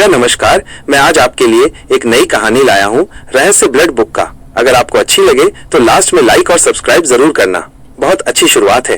मेरा नमस्कार। मैं आज आपके लिए एक नई कहानी लाया हूँ, रहस्य ब्लड बुक का। अगर आपको अच्छी लगे तो लास्ट में लाइक और सब्सक्राइब जरूर करना। बहुत अच्छी शुरुआत है।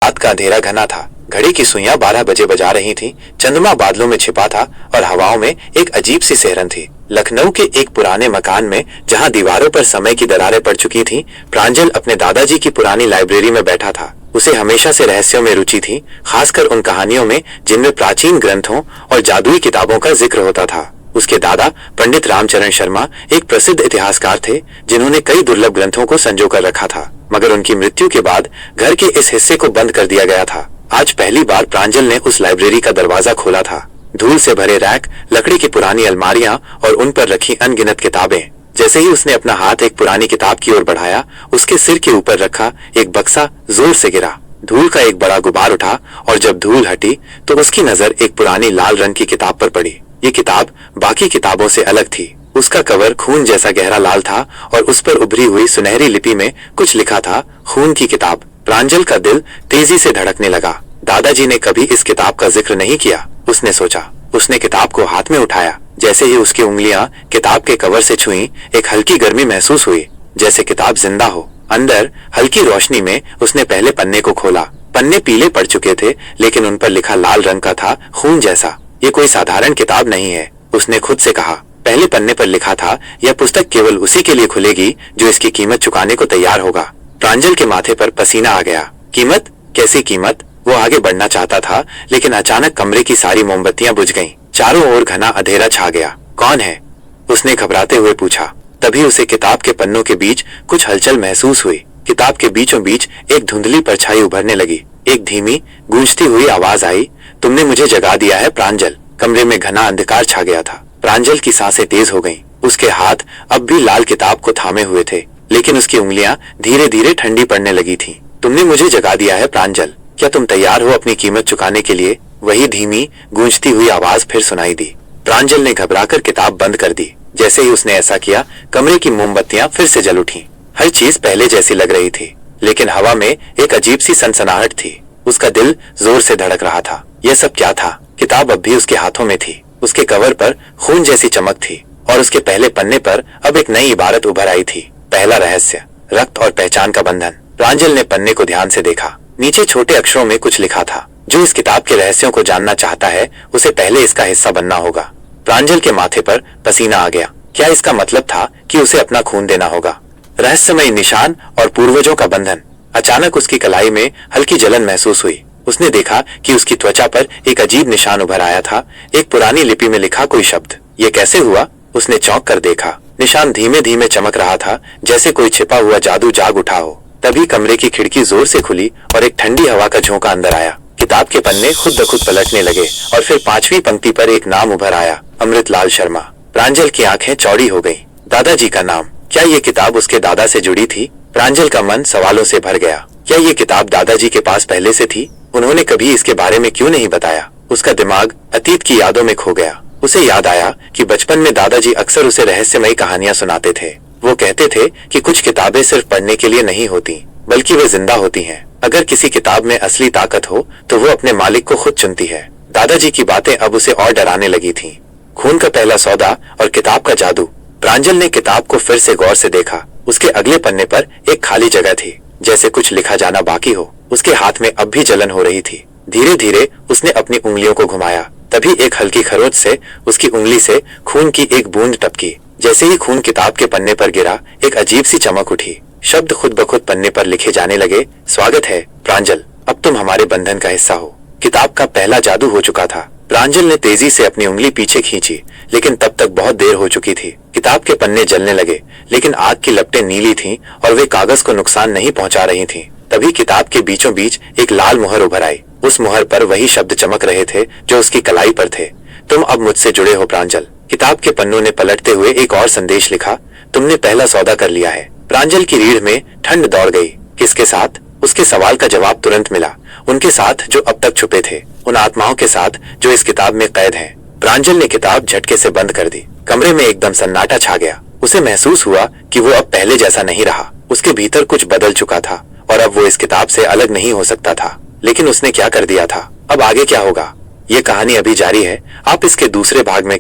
रात का अंधेरा घना था। घड़ी की सुइयां 12 बजे बजा रही थीं। चंद्रमा बादलों में छिपा था और हवाओं में एक अजीब सी सिहरन थी। लखनऊ के एक पुराने मकान में, जहां दीवारों पर समय की दरारें पड़ चुकी थीं, प्रांजल अपने दादाजी की पुरानी लाइब्रेरी में बैठा था। उसे हमेशा से रहस्यों में रुचि थी, खासकर उन कहानियों में जिनमें प्राचीन ग्रंथों और जादुई किताबों का जिक्र होता था। उसके दादा पंडित रामचरण शर्मा एक प्रसिद्ध इतिहासकार थे, जिन्होंने कई दुर्लभ ग्रंथों को संजो कर रखा था, मगर उनकी मृत्यु के बाद घर के इस हिस्से को बंद कर दिया गया था। आज पहली बार प्रांजल ने उस लाइब्रेरी का दरवाजा खोला था। धूल से भरे रैक, लकड़ी की पुरानी अलमारियां और उन पर रखी अनगिनत किताबें। जैसे ही उसने अपना हाथ एक पुरानी किताब की ओर बढ़ाया, उसके सिर के ऊपर रखा एक बक्सा जोर से गिरा। धूल का एक बड़ा गुबार उठा और जब धूल हटी तो उसकी नजर एक पुरानी लाल रंग की किताब पर पड़ी। ये किताब बाकी किताबों से अलग थी। उसका कवर खून जैसा गहरा लाल था और उस पर उभरी हुई सुनहरी लिपि में कुछ लिखा था, खून की किताब। प्रांजल का दिल तेजी से धड़कने लगा। दादाजी ने कभी इस किताब का जिक्र नहीं किया, उसने सोचा। उसने किताब को हाथ में उठाया। जैसे ही उसकी उंगलियां किताब के कवर से छुई, एक हल्की गर्मी महसूस हुई, जैसे किताब जिंदा हो। अंदर हल्की रोशनी में उसने पहले पन्ने को खोला। पन्ने पीले पड़ चुके थे, लेकिन उन पर लिखा लाल रंग का था, खून जैसा। ये कोई साधारण किताब नहीं है, उसने खुद से कहा। पहले पन्ने पर लिखा था, यह पुस्तक केवल उसी के लिए खुलेगी जो इसकी कीमत चुकाने को तैयार होगा। प्रांजल के माथे पर पसीना आ गया। कीमत? कैसी कीमत? वो आगे बढ़ना चाहता था, लेकिन अचानक कमरे की सारी मोमबत्तियां बुझ गईं। चारों ओर घना अंधेरा छा गया। कौन है? उसने घबराते हुए पूछा। तभी उसे किताब के पन्नों के बीच कुछ हलचल महसूस हुई। किताब के बीचों बीच एक धुंधली परछाई उभरने लगी। एक धीमी गूंजती हुई आवाज आई, तुमने मुझे जगा दिया है प्रांजल। कमरे में घना अंधकार छा गया था। प्रांजल की सांसें तेज हो गईं। उसके हाथ अब भी लाल किताब को थामे हुए थे, लेकिन उसकी उंगलियां धीरे धीरे ठंडी पड़ने लगी थीं। तुमने मुझे जगा दिया है प्रांजल। क्या तुम तैयार हो अपनी कीमत चुकाने के लिए? वही धीमी गूंजती हुई आवाज फिर सुनाई दी। प्रांजल ने घबराकर किताब बंद कर दी। जैसे ही उसने ऐसा किया, कमरे की मोमबत्तियां फिर से जल उठीं। हर चीज पहले जैसी लग रही थी, लेकिन हवा में एक अजीब सी सनसनाहट थी। उसका दिल जोर से धड़क रहा था। यह सब क्या था? किताब अब भी उसके हाथों में थी। उसके कवर पर खून जैसी चमक थी और उसके पहले पन्ने पर अब एक नई इबारत उभर आई थी, पहला रहस्य, रक्त और पहचान का बंधन। प्रांजल ने पन्ने को ध्यान से देखा। नीचे छोटे अक्षरों में कुछ लिखा था, जो इस किताब के रहस्यों को जानना चाहता है, उसे पहले इसका हिस्सा बनना होगा। प्रांजल के माथे पर पसीना आ गया। क्या इसका मतलब था कि उसे अपना खून देना होगा? रहस्यमय निशान और पूर्वजों का बंधन। अचानक उसकी कलाई में हल्की जलन महसूस हुई। उसने देखा कि उसकी त्वचा पर एक अजीब निशान उभर आया था, एक पुरानी लिपि में लिखा कोई शब्द। ये कैसे हुआ? उसने चौंक कर देखा। निशान धीमे धीमे चमक रहा था, जैसे कोई छिपा हुआ जादू जाग उठा हो। तभी कमरे की खिड़की जोर से खुली और एक ठंडी हवा का झोंका अंदर आया। किताब के पन्ने खुद ब खुद पलटने लगे और फिर 5वीं पंक्ति पर एक नाम उभर आया, अमृतलाल शर्मा। प्रांजल की आंखें चौड़ी हो गईं। दादाजी का नाम। क्या ये किताब उसके दादा से जुड़ी थी? प्रांजल का मन सवालों से भर गया। क्या ये किताब दादाजी के पास पहले से थी? उन्होंने कभी इसके बारे में क्यों नहीं बताया? उसका दिमाग अतीत की यादों में खो गया। उसे याद आया कि बचपन में दादाजी अक्सर उसे रहस्यमयी कहानियां सुनाते थे। वो कहते थे कि कुछ किताबें सिर्फ पढ़ने के लिए नहीं होती, बल्कि वे जिंदा होती हैं। अगर किसी किताब में असली ताकत हो तो वो अपने मालिक को खुद चुनती है। दादाजी की बातें अब उसे और डराने लगी थीं। खून का पहला सौदा और किताब का जादू। प्रांजल ने किताब को फिर से गौर से देखा। उसके अगले पन्ने पर एक खाली जगह थी, जैसे कुछ लिखा जाना बाकी हो। उसके हाथ में अब भी जलन हो रही थी। धीरे धीरे उसने अपनी उंगलियों को घुमाया। तभी एक हल्की खरोंच से उसकी उंगली से खून की एक बूंद टपकी। जैसे ही खून किताब के पन्ने पर गिरा, एक अजीब सी चमक उठी। शब्द खुद ब खुद पन्ने पर लिखे जाने लगे, स्वागत है प्रांजल, अब तुम हमारे बंधन का हिस्सा हो। किताब का पहला जादू हो चुका था। प्रांजल ने तेजी से अपनी उंगली पीछे खींची, लेकिन तब तक बहुत देर हो चुकी थी। किताब के पन्ने जलने लगे, लेकिन आग की लपटें नीली थीं और वे कागज को नुकसान नहीं पहुंचा रही थीं। तभी किताब के बीचों बीच एक लाल मुहर उभर आई। उस मुहर पर वही शब्द चमक रहे थे जो उसकी कलाई पर थे, तुम अब मुझसे जुड़े हो प्रांजल। किताब के पन्नों ने पलटते हुए एक और संदेश लिखा, तुमने पहला सौदा कर लिया है। प्रांजल की रीढ़ में ठंड दौड़ गई। किसके साथ? उसके सवाल का जवाब तुरंत मिला, उनके साथ जो अब तक छुपे थे, उन आत्माओं के साथ जो इस किताब में कैद हैं। प्रांजल ने किताब झटके से बंद कर दी। कमरे में एकदम सन्नाटा छा गया। उसे महसूस हुआ कि वो अब पहले जैसा नहीं रहा। उसके भीतर कुछ बदल चुका था और अब वो इस किताब से अलग नहीं हो सकता था। लेकिन उसने क्या कर दिया था? अब आगे क्या होगा? ये कहानी अभी जारी है। आप इसके दूसरे भाग में